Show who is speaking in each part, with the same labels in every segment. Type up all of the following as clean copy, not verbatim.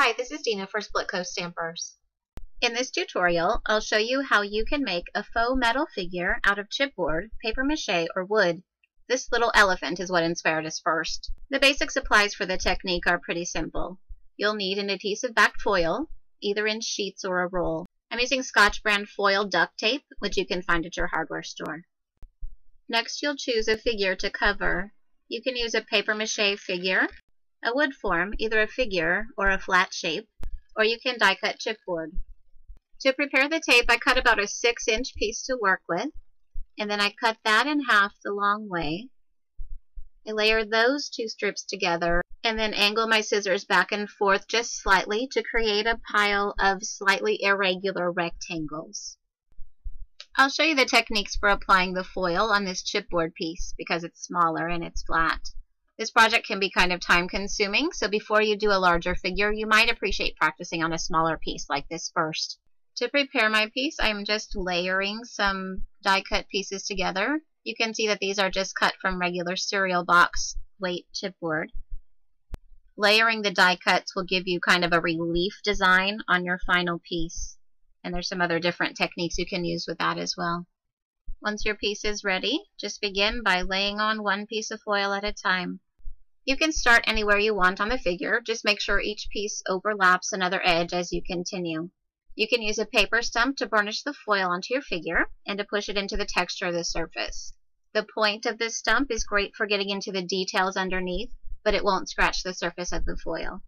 Speaker 1: Hi, this is Dina for Splitcoaststampers. In this tutorial, I'll show you how you can make a faux metal figure out of chipboard, paper mache, or wood. This little elephant is what inspired us first. The basic supplies for the technique are pretty simple. You'll need an adhesive backed foil, either in sheets or a roll. I'm using Scotch brand foil duct tape, which you can find at your hardware store. Next, you'll choose a figure to cover. You can use a paper mache figure, a wood form, either a figure or a flat shape, or you can die cut chipboard. To prepare the tape, I cut about a 6-inch piece to work with, and then I cut that in half the long way. I layer those two strips together and then angle my scissors back and forth just slightly to create a pile of slightly irregular rectangles. I'll show you the techniques for applying the foil on this chipboard piece because it's smaller and it's flat. This project can be kind of time consuming, so before you do a larger figure, you might appreciate practicing on a smaller piece like this first. To prepare my piece, I'm just layering some die cut pieces together. You can see that these are just cut from regular cereal box weight chipboard. Layering the die cuts will give you kind of a relief design on your final piece. And there's some other different techniques you can use with that as well. Once your piece is ready, just begin by laying on one piece of foil at a time. You can start anywhere you want on the figure. Just make sure each piece overlaps another edge as you continue. You can use a paper stump to burnish the foil onto your figure and to push it into the texture of the surface. The point of this stump is great for getting into the details underneath, but it won't scratch the surface of the foil.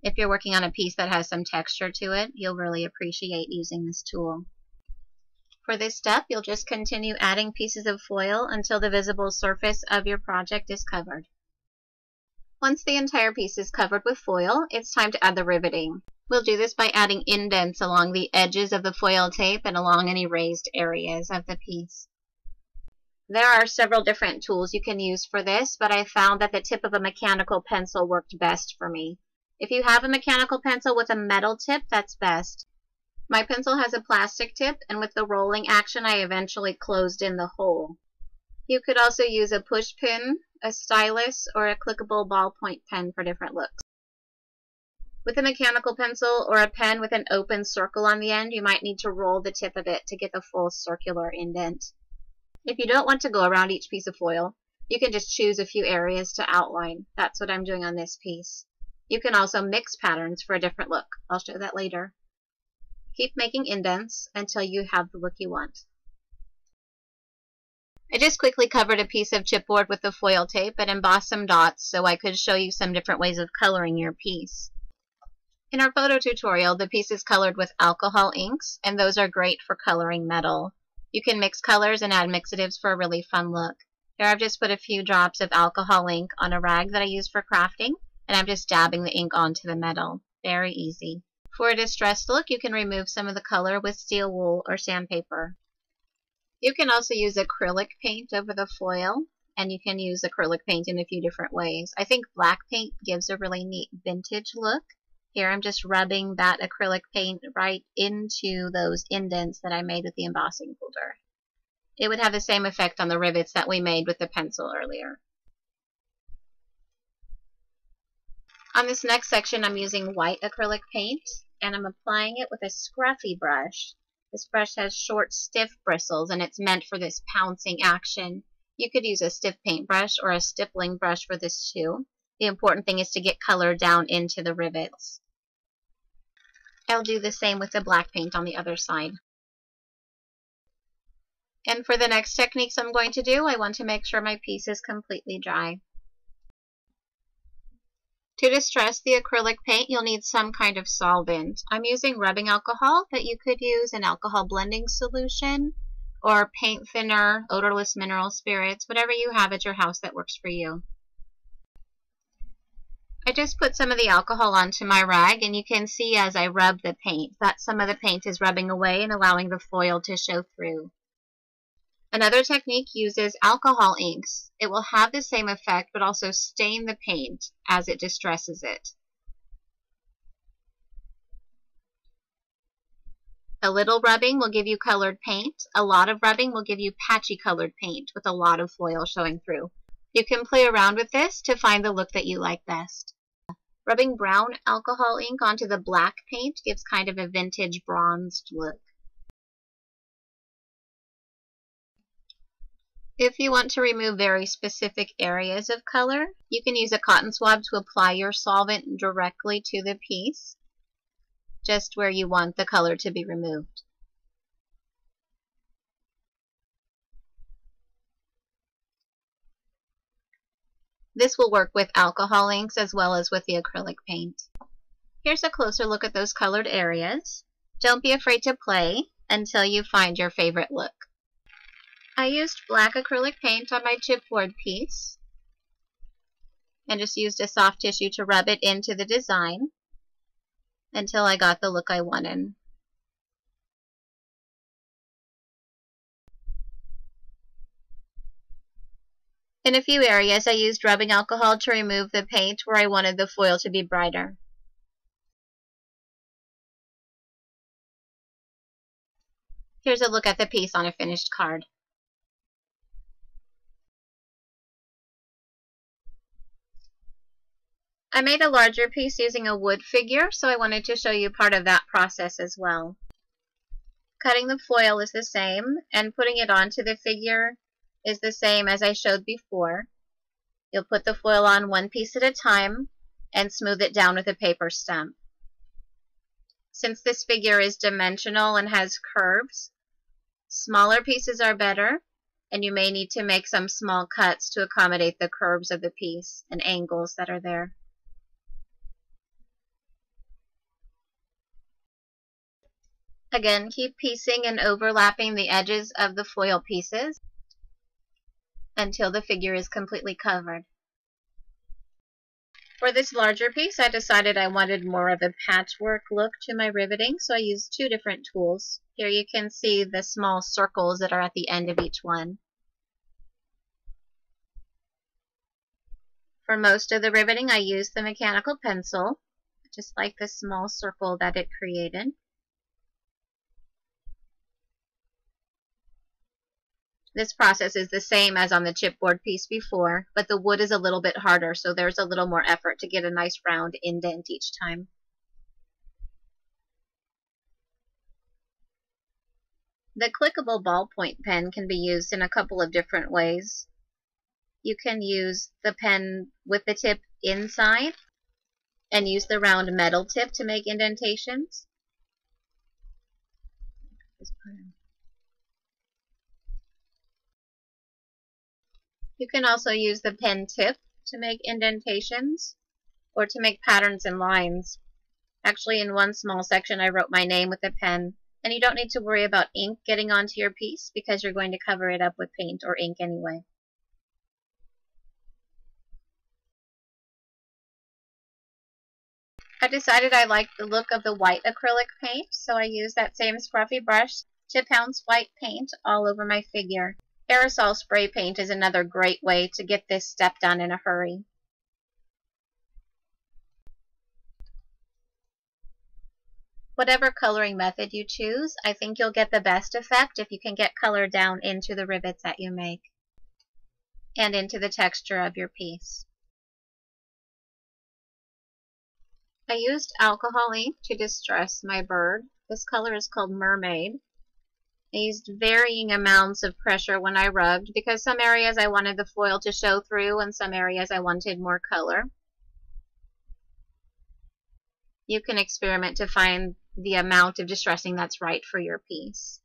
Speaker 1: If you're working on a piece that has some texture to it, you'll really appreciate using this tool. For this step, you'll just continue adding pieces of foil until the visible surface of your project is covered. Once the entire piece is covered with foil, it's time to add the riveting. We'll do this by adding indents along the edges of the foil tape and along any raised areas of the piece. There are several different tools you can use for this, but I found that the tip of a mechanical pencil worked best for me. If you have a mechanical pencil with a metal tip, that's best. My pencil has a plastic tip, and with the rolling action, I eventually closed in the hole. You could also use a push pin, a stylus, or a clickable ballpoint pen for different looks. With a mechanical pencil or a pen with an open circle on the end, you might need to roll the tip of it to get the full circular indent. If you don't want to go around each piece of foil, you can just choose a few areas to outline. That's what I'm doing on this piece. You can also mix patterns for a different look. I'll show that later. Keep making indents until you have the look you want. I just quickly covered a piece of chipboard with the foil tape and embossed some dots so I could show you some different ways of coloring your piece. In our photo tutorial, the piece is colored with alcohol inks, and those are great for coloring metal. You can mix colors and add mixatives for a really fun look. Here I've just put a few drops of alcohol ink on a rag that I use for crafting, and I'm just dabbing the ink onto the metal. Very easy. For a distressed look, you can remove some of the color with steel wool or sandpaper. You can also use acrylic paint over the foil, and you can use acrylic paint in a few different ways. I think black paint gives a really neat vintage look. Here I'm just rubbing that acrylic paint right into those indents that I made with the embossing folder. It would have the same effect on the rivets that we made with the pencil earlier. On this next section, I'm using white acrylic paint, and I'm applying it with a scruffy brush. This brush has short, stiff bristles, and it's meant for this pouncing action. You could use a stiff paintbrush or a stippling brush for this too. The important thing is to get color down into the rivets. I'll do the same with the black paint on the other side. And for the next techniques I'm going to do, I want to make sure my piece is completely dry. To distress the acrylic paint, you'll need some kind of solvent. I'm using rubbing alcohol, but you could use an alcohol blending solution or paint thinner, odorless mineral spirits, whatever you have at your house that works for you. I just put some of the alcohol onto my rag, and you can see as I rub the paint that some of the paint is rubbing away and allowing the foil to show through. Another technique uses alcohol inks. It will have the same effect but also stain the paint as it distresses it. A little rubbing will give you colored paint. A lot of rubbing will give you patchy colored paint with a lot of foil showing through. You can play around with this to find the look that you like best. Rubbing brown alcohol ink onto the black paint gives kind of a vintage bronzed look. If you want to remove very specific areas of color, you can use a cotton swab to apply your solvent directly to the piece, just where you want the color to be removed. This will work with alcohol inks as well as with the acrylic paint. Here's a closer look at those colored areas. Don't be afraid to play until you find your favorite look. I used black acrylic paint on my chipboard piece and just used a soft tissue to rub it into the design until I got the look I wanted. In a few areas, I used rubbing alcohol to remove the paint where I wanted the foil to be brighter. Here's a look at the piece on a finished card. I made a larger piece using a wood figure, so I wanted to show you part of that process as well. Cutting the foil is the same, and putting it onto the figure is the same as I showed before. You'll put the foil on one piece at a time and smooth it down with a paper stump. Since this figure is dimensional and has curves, smaller pieces are better, and you may need to make some small cuts to accommodate the curves of the piece and angles that are there. Again, keep piecing and overlapping the edges of the foil pieces until the figure is completely covered. For this larger piece, I decided I wanted more of a patchwork look to my riveting, so I used two different tools. Here you can see the small circles that are at the end of each one. For most of the riveting, I used the mechanical pencil, just like the small circle that it created. This process is the same as on the chipboard piece before, but the wood is a little bit harder, so there's a little more effort to get a nice round indent each time. The clickable ballpoint pen can be used in a couple of different ways. You can use the pen with the tip inside and use the round metal tip to make indentations. You can also use the pen tip to make indentations or to make patterns and lines. Actually, in one small section I wrote my name with a pen, and you don't need to worry about ink getting onto your piece because you're going to cover it up with paint or ink anyway. I decided I liked the look of the white acrylic paint, so I used that same scruffy brush to pounce white paint all over my figure. Aerosol spray paint is another great way to get this step done in a hurry. Whatever coloring method you choose, I think you'll get the best effect if you can get color down into the rivets that you make and into the texture of your piece. I used alcohol ink to distress my bird. This color is called Mermaid. I used varying amounts of pressure when I rubbed because some areas I wanted the foil to show through and some areas I wanted more color. You can experiment to find the amount of distressing that's right for your piece.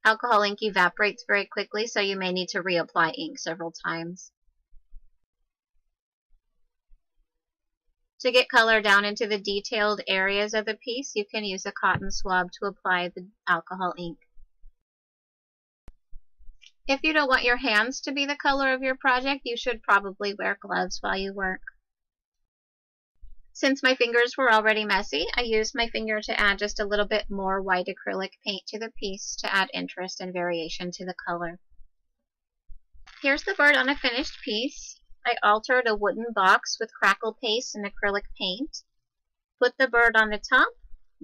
Speaker 1: Alcohol ink evaporates very quickly, so you may need to reapply ink several times. To get color down into the detailed areas of the piece, you can use a cotton swab to apply the alcohol ink. If you don't want your hands to be the color of your project, you should probably wear gloves while you work. Since my fingers were already messy, I used my finger to add just a little bit more white acrylic paint to the piece to add interest and variation to the color. Here's the bird on a finished piece. I altered a wooden box with crackle paste and acrylic paint, put the bird on the top,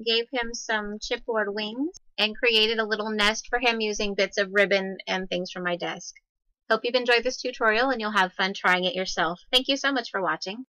Speaker 1: gave him some chipboard wings, and created a little nest for him using bits of ribbon and things from my desk. Hope you've enjoyed this tutorial and you'll have fun trying it yourself. Thank you so much for watching.